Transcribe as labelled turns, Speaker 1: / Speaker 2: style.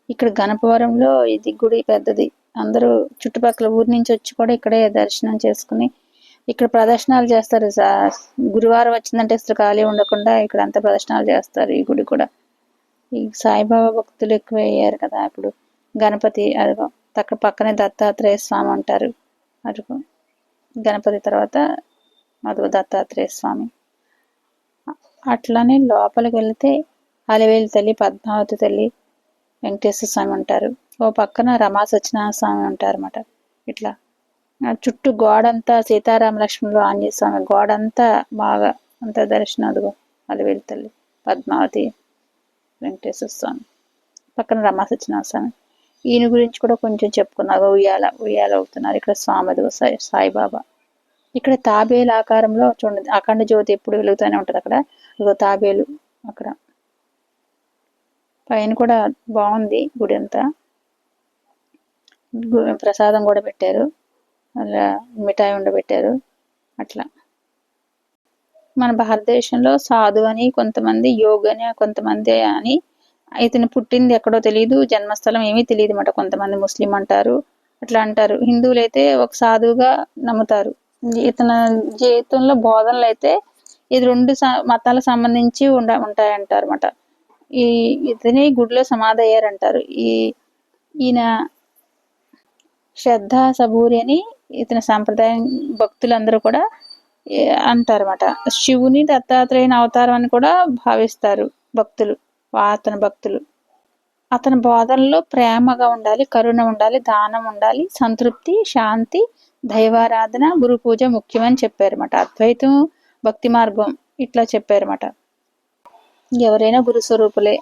Speaker 1: ఇక్కడ గణపవరంలో ఇది గుడి పెద్దది. అందరూ చుట్టుపక్కల ఊరి నుంచి వచ్చి కూడా ఇక్కడే దర్శనం చేసుకుని ఇక్కడ ప్రదర్శనలు చేస్తారు. గురువారం వచ్చిందంటే అసలు ఖాళీ ఉండకుండా ఇక్కడ అంతా ప్రదర్శనలు చేస్తారు. ఈ గుడి కూడా ఈ సాయిబాబా భక్తులు ఎక్కువ అయ్యారు కదా ఇప్పుడు. గణపతి అదిగో అక్కడ పక్కనే దత్తాత్రేయ స్వామి ఉంటారు. అదిగో గణపతి తర్వాత అదిగో దత్తాత్రేయ స్వామి. అట్లానే లోపలికి వెళ్తే అలివేలు తల్లి, పద్మావతి తల్లి, వెంకటేశ్వర స్వామి ఉంటారు. ఓ పక్కన రమా సత్యనారాయణ స్వామి ఉంటారన్నమాట. ఇట్లా చుట్టూ గోడంతా సీతారామ లక్ష్మణులు, ఆంజనేయ స్వామి గోడంతా బాగా అంత దర్శనం. అదిగో అలివేలు తల్లి, పద్మావతి, వెంకటేశ్వర స్వామి, పక్కన రమా సత్యనారాయణ స్వామి. ఈయన గురించి కూడా కొంచెం చెప్పుకున్నాగా ఉయ్యాల అవుతున్నారు ఇక్కడ స్వామి. అదిగో సాయిబాబా. ఇక్కడ తాబేలు ఆకారంలో చూడండి అఖండ జ్యోతి ఎప్పుడు వెలుగుతూనే ఉంటది అక్కడ. ఇదిగో తాబేలు అక్కడ పైన కూడా బాగుంది గుడి అంతా. ప్రసాదం కూడా పెట్టారు, అలా మిఠాయి ఉండబెట్టారు. అట్లా మన భారతదేశంలో సాధు అని కొంతమంది, యోగ్ అని కొంతమంది అని, ఇతను పుట్టింది ఎక్కడో తెలియదు, జన్మస్థలం ఏమీ తెలియదు అన్నమాట. కొంతమంది ముస్లిం అంటారు, అట్లా అంటారు. హిందువులు అయితే ఒక సాధువుగా నమ్ముతారు. ఇతని జీవితంలో బోధనలు అయితే ఇది రెండు మతాలకు సంబంధించి ఉంటాయంటారు అన్నమాట. ఇతని గుడిలో సమాధి అయ్యారంటారు. ఈయన శ్రద్ధ సబూరి అని ఇతని సాంప్రదాయం భక్తులందరూ కూడా అంటారన్నమాట. శివుని దత్తాత్రేయుని అవతారం అని కూడా భావిస్తారు భక్తులు. అతని బోధనలో ప్రేమగా ఉండాలి, కరుణ ఉండాలి, దానం ఉండాలి, సంతృప్తి, శాంతి, దైవారాధన, గురు పూజ ముఖ్యమని చెప్పారన్నమాట. అద్వైతం, భక్తి మార్గం ఇట్లా చెప్పారన్నమాట. ఎవరైనా గురు స్వరూపులే.